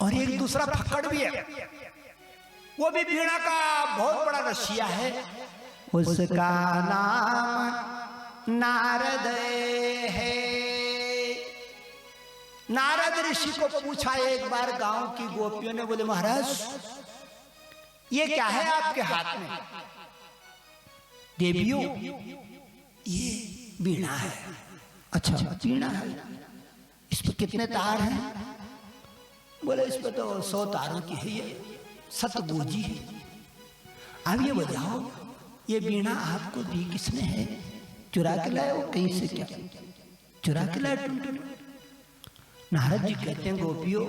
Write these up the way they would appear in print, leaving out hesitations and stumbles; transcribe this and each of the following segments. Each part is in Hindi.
और एक दूसरा फक्कड़ भी है, वो भी वीणा का बहुत बड़ा रसिया है। उसका नाम नारद है। नारद ऋषि को पूछा एक बार गांव की गोपियों ने, बोले महाराज ये क्या है आपके हाथ में? देवियों ये वीणा है। अच्छा वीणा है, इस पर कितने तार हैं? बोले इस पर तो 100 तारों की है, ये सतगोजी है। अब ये बजाओ, ये वीणा आपको दी किसने है? चुरा के लाए हो कहीं से? क्या चुरा के लाए? नारद जी कहते हैं गोपियों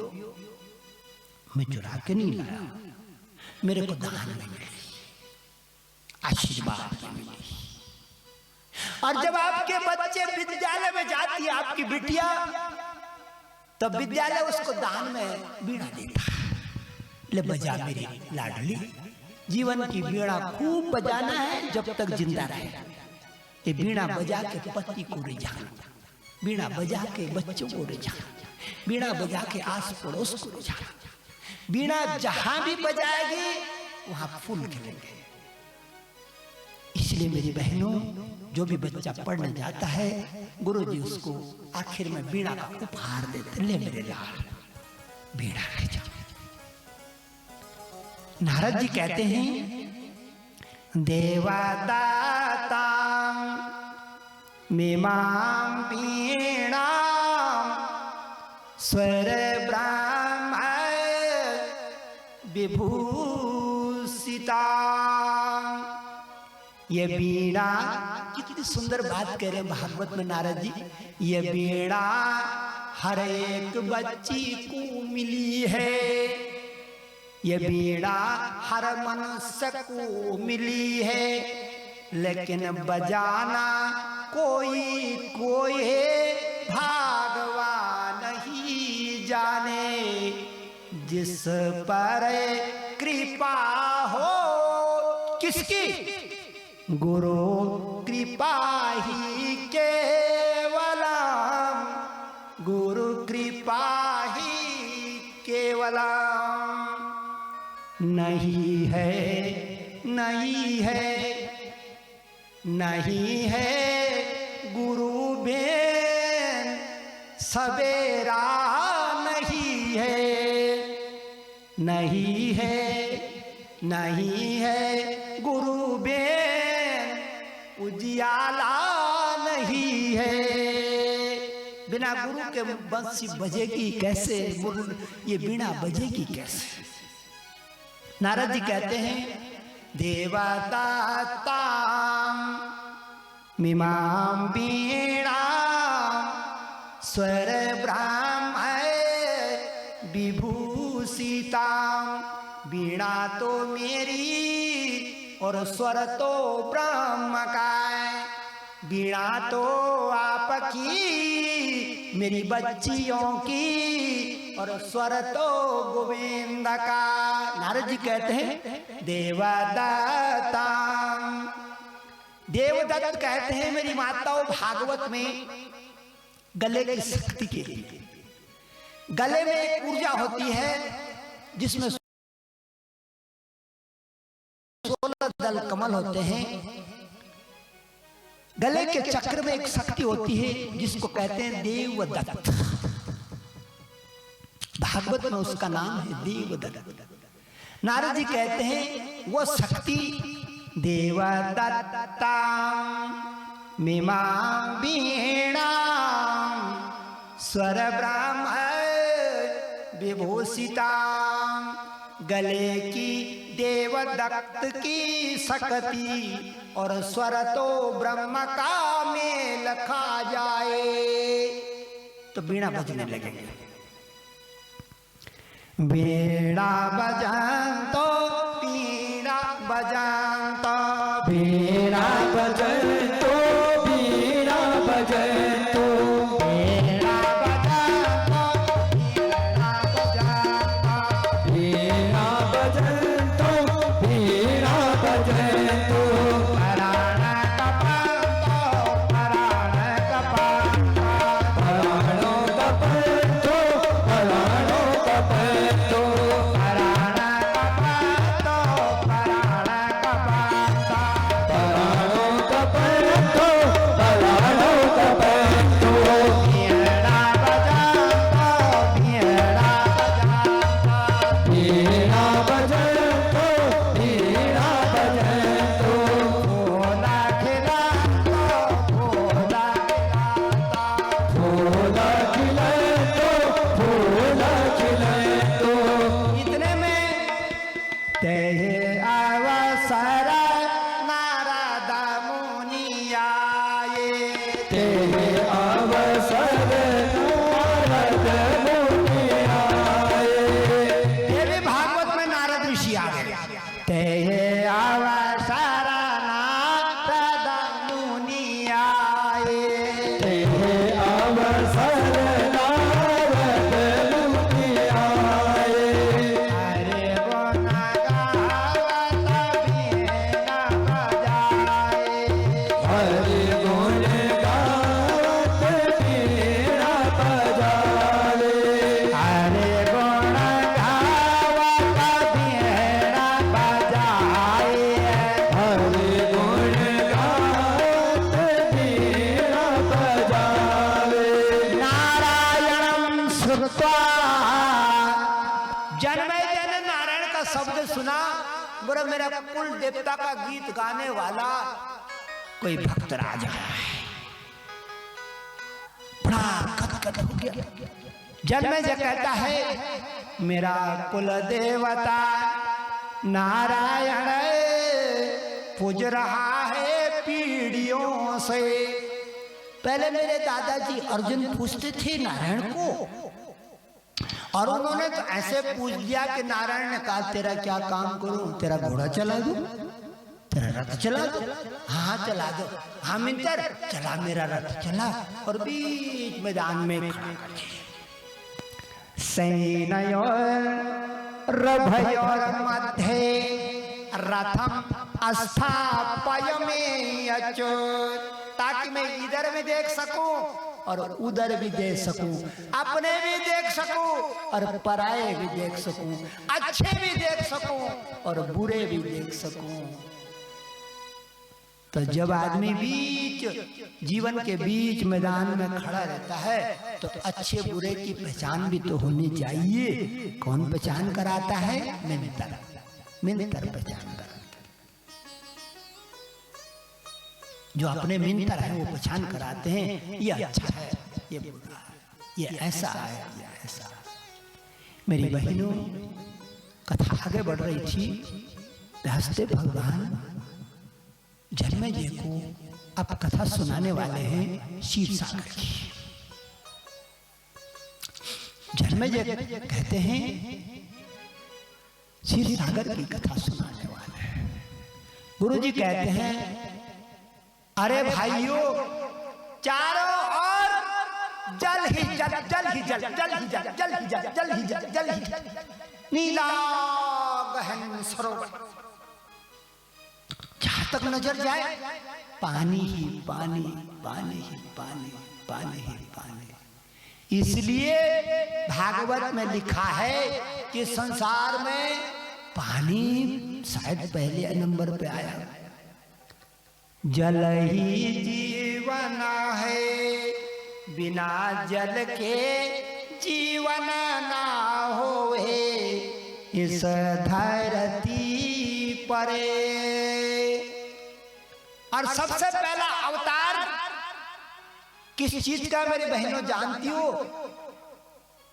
मैं चुरा के नहीं लाया, मेरे को दान में मिली, आशीर्वाद में मिली। और जब आपके बच्चे विद्यालय में जाती है आपकी बिटिया, तब विद्यालय उसको दान में वीणा देता है। ले बजा मेरी लाडली, जीवन की वीणा खूब बजाना है जब तक जिंदा रहे। ये वीणा बजा के पति को रिझाना, वीणा बजा के बच्चों को रिझाना, वीणा बजा के आस पड़ोस को रिझाना। वीणा जहां भी बजाएगी वहां फूल खिलेंगे। इसलिए मेरी बहनों, जो भी बच्चा पढ़ने जाता है गुरुजी उसको आखिर में वीणा का उपहार देते, ले मेरे लाल वीणा ले जा। नारद जी कहते हैं देवादाता मीमां वीणा स्वर ब्रह्म विभूषिता। ये वीणा, कितनी सुंदर बात कह रहे हैं भागवत में नारद जी। ये वीणा हर एक बच्ची को मिली है, ये वीणा हर मनुष्य को मिली है, लेकिन बजाना कोई कोई भगवान ही जाने। जिस पर कृपा हो किसकी? गुरु कृपा ही केवलम, गुरु कृपा ही केवलम। नहीं है, नहीं है, नहीं है गुरु बेन सवेरा नहीं है, नहीं है, नहीं है गुरु बेन उजियाला नहीं है। बिना गुरु के बंसी बजेगी कैसे? ये वीणा बजेगी कैसे? नारद जी कहते हैं देवदाता मीमां वीणा स्वर ब्रह्म विभूषिता। वीणा तो मेरी और स्वर तो ब्रह्म का है। वीणा तो आपकी, मेरी बच्चियों की, और स्वर तो गोविंद का। नारद जी कहते हैं देवदत्ता। देवदत्त कहते हैं मेरी माताओं भागवत में गले की शक्ति के लिए। गले में एक ऊर्जा होती है जिसमें 16 दल कमल होते हैं। गले के चक्र में एक शक्ति होती है जिसको कहते हैं देवदत्त। भागवत में उसका नाम है देवदत्त। नारद जी कहते हैं वो शक्ति देवदत्ता मीमां वीणा स्वर ब्रह्म विभूषिता। गले की देवदत्त की शक्ति और स्वर तो ब्रह्म का मेल खा जाए तो वीणा बजने लगेगी। वीणा बजातो वीणा बजातो वीणा बजातो वीणा बजातो वीणा बजातो वीणा बजातो वीणा बजातो पराण कपातो पराण कपातो पराणो कपातो पराणो कपातो जन्मेजय ने नारायण का शब्द सुना, बोला मेरा कुल देवता का गीत गाने वाला कोई भक्त राजा है। बड़ा गदगद हो गया। जन्मेजय कहता है मेरा कुल देवता नारायण पूज रहा है पीढ़ियों से। पहले मेरे दादाजी अर्जुन पूछते थे नारायण को, और उन्होंने तो ऐसे पूछ लिया कि नारायण ने कहा तेरा क्या काम करूं, तेरा घोड़ा चला दूं, तेरा रथ चला दो। हाँ चला दो। हाँ मिंतर चला, मेरा रथ चला और बीच मैदान में खड़ा कर दिया। सैनयोर रभयोर मध्ये रथम स्थापयामि अच्युत, ताकि मैं इधर भी देख सकूं और उधर भी देख सकूं, अपने भी देख सकूं और पराये भी देख सकूं, अच्छे भी देख सकूं और बुरे भी देख सकूं। तो जब आदमी बीच जीवन के बीच मैदान में खड़ा रहता है तो अच्छे बुरे की पहचान भी तो होनी चाहिए। कौन पहचान कराता है? मिंतर, मिंतर पहचान कराता। जो अपने मिंतर है वो पहचान कराते हैं, ये अच्छा है, ये बुरा है, ये ऐसा है, ये ऐसा। मेरी बहनों, कथा आगे बढ़ रही थी। हंसते भगवान जन्मेजय को अब कथा सुनाने वाले हैं क्षीरसागर की। जन्मेजय कहते हैं क्षीरसागर की कथा सुनाने वाले हैं। गुरुजी कहते हैं अरे भाइयों, चारों ओर जल ही जल, जल ही जल, जल ही जल, जल ही जल, जल ही जल, जल ही जल, नीला गहन सरोवर। जहां तक नजर जाए पानी ही पानी, पानी ही पानी, पानी ही पानी। इसलिए भागवत में लिखा है कि संसार में पानी शायद पहले नंबर पे आया। जल ही जीवन है, बिना जल के जीवन ना होए इस धरती परे। और सबसे पहला अवतार किस चीज का मेरी बहनों जानती हो?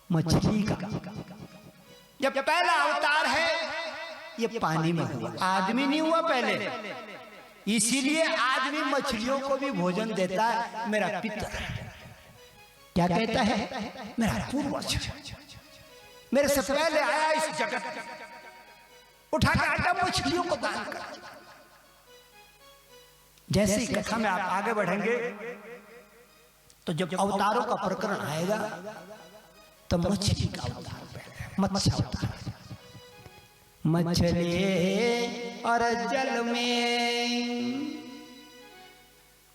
मछली का। जब पहला अवतार है ये पानी में हुआ, आदमी नहीं हुआ पहले। इसीलिए आदमी मछलियों को भी भोजन देता है। मेरा पितर क्या कहता है? मेरा पूर्वज मेरे से पहले आया इस जगत, उठा के आटा मछलियों को दान कर। जैसे ही कथा में आप आगे बढ़ेंगे तो जब अवतारों का प्रकरण आएगा तो मछली का अवतार पहले, मत्स्य अवतार। मछली और जल में,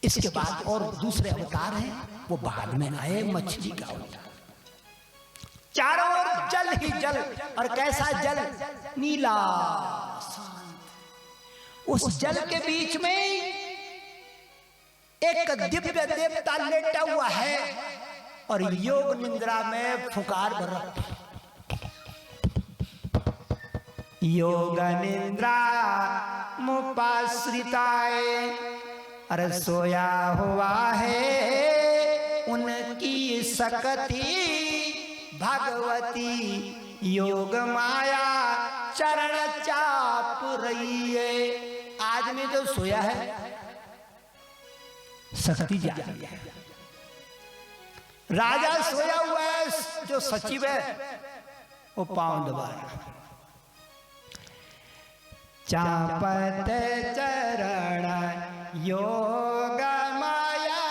इसके बाद और दूसरे अवतार हैं वो बाद में आए। मछली का अवतार, चारों ओर जल ही जल। और कैसा जल? नीला शांत। उस जल के बीच में एक दिव्य देवता लेटा हुआ है और योग निद्रा में फुकार भर रहा। योग निद्रा मुपाश्रिताय, अरे सोया हुआ है उनकी सकती भगवती। योग माया चरण चाप रही है। आदमी जो सोया है शक्ति जागी है। राजा सोया हुआ है, जो सचिव है वो पांव दबा रहा। चापत चरण योग माया,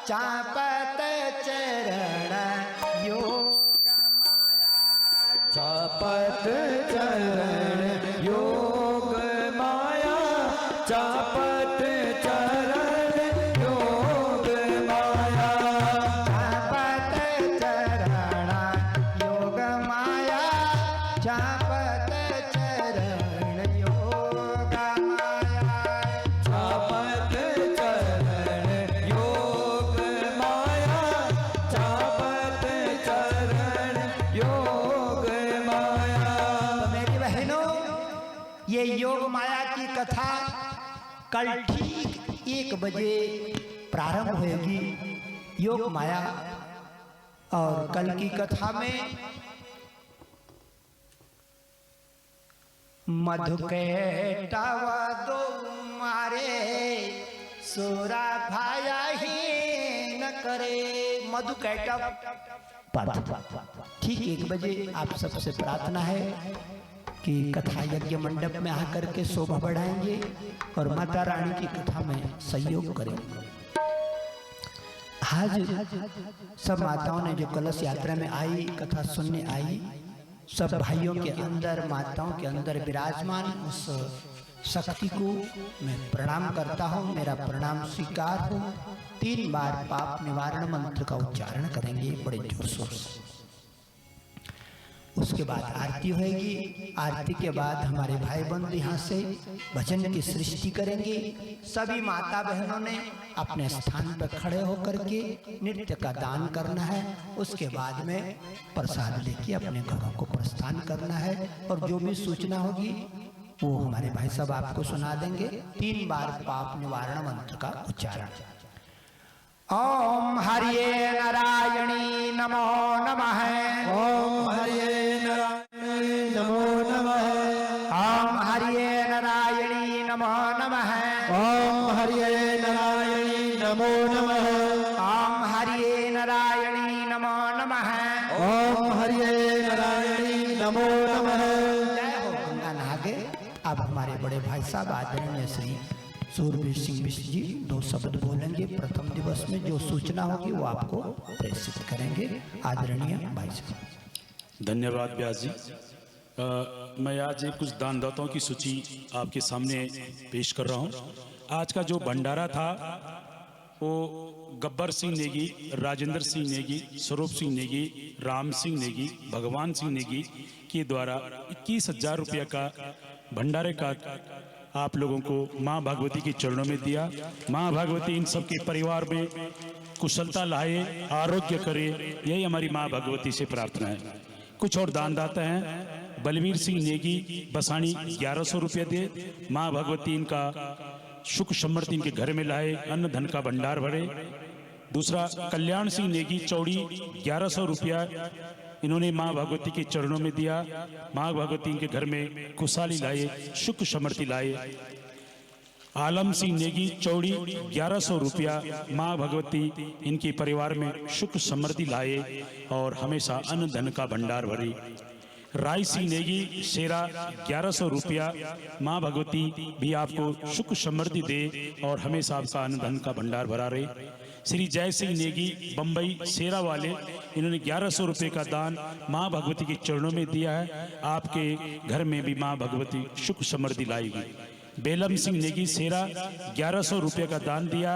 चापत चरण योग माया, चापत चरण योग माया, चापत चरण योग माया, चापत चरण योग माया, चापत चरण योग माया, चापत चरण योग माया, चापत चरण योग माया। ये योग माया की कथा कल ठीक 1 बजे प्रारंभ होगी। योग माया और कल की कथा में मधुकैटवा दो मारे सोरा भाया ही न करे। मधुकैटव ठीक 1 बजे आप सबसे प्रार्थना है कि कथा यज्ञ मंडप में आकर के शोभा बढ़ाएंगे और माता रानी की कथा में सहयोग करेंगे। आज सब माताओं ने जो कलश यात्रा में आई, कथा सुनने आई, सब भाइयों के अंदर, माताओं के अंदर विराजमान उस शक्ति को मैं प्रणाम करता हूँ। मेरा प्रणाम स्वीकार हो। 3 बार पाप निवारण मंत्र का उच्चारण करेंगे बड़े जोर शोर से। उसके बाद आरती होगी। आरती के बाद हमारे भाई बंधु यहाँ से भजन की सृष्टि करेंगे। सभी माता बहनों ने अपने स्थान पर खड़े होकर के नृत्य का दान करना है। उसके बाद में प्रसाद लेके अपने घरों को प्रस्थान करना है और जो भी सूचना होगी वो हमारे भाई साहब आपको सुना देंगे। 3 बार पाप निवारण मंत्र का उच्चारण। ओम हरिये नारायणी नमो नमः। ओम हरिये नारायणी नमो नमः। ओम हरिये नारायणी नमो नमः। ओम हरिये नारायणी नमो नमः। ओम हरिये नारायणी नमो नमः। ओम हरिये नारायणी नमो नमः। जय हो गंगा नहागे। अब हमारे बड़े भाई साहब आदरणीय श्री सूरवीर सिंह मिश्र जी 2 शब्द बोलेंगे। प्रथम दिवस में जो सूचना होगी वो आपको प्रेषित करेंगे। आदरणीय भाई साहब। धन्यवाद व्यास जी। मैं आज कुछ दानदाताओं की सूची आपके सामने पेश कर रहा हूँ। आज का जो भंडारा था वो गब्बर सिंह नेगी, राजेंद्र सिंह नेगी, स्वरूप सिंह नेगी, राम सिंह नेगी, भगवान सिंह नेगी के द्वारा 21,000 रुपये का भंडारे का आप लोगों को माँ भगवती के चरणों में दिया। माँ भगवती इन सब के परिवार में कुशलता लाए, आरोग्य करे, यही हमारी माँ भगवती से प्रार्थना है। कुछ और दानदाता हैं। बलवीर सिंह नेगी बसानी 1100 रुपये दे। माँ भगवती इनका सुख समृद्धि इनके घर में लाए, अन्न धन का भंडार भरे। दूसरा कल्याण सिंह नेगी चौड़ी 1100 रुपया इन्होंने माँ भगवती के चरणों में दिया। माँ भगवती इनके घर में खुशहाली लाए, सुख समृद्धि लाए। आलम सिंह नेगी चौड़ी 1100 रुपया माँ भगवती इनके परिवार में सुख समृद्धि लाए और हमेशा अन्न धन का भंडार भरे। राय सिंह नेगी शेरा 1100 रुपया माँ भगवती भी आपको सुख समृद्धि दे और हमेशा आपका अन्न धन का भंडार भरा रहे। श्री जय सिंह नेगी बम्बई शेरा वाले इन्होंने 1100 रुपये का दान माँ भगवती के चरणों में दिया है। आपके घर में भी माँ भगवती सुख समृद्धि लाएगी। बेलम सिंह नेगी शेरा 1100 रुपये का दान दिया।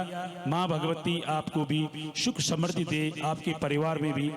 माँ भगवती आपको भी सुख समृद्धि दे, आपके परिवार में भी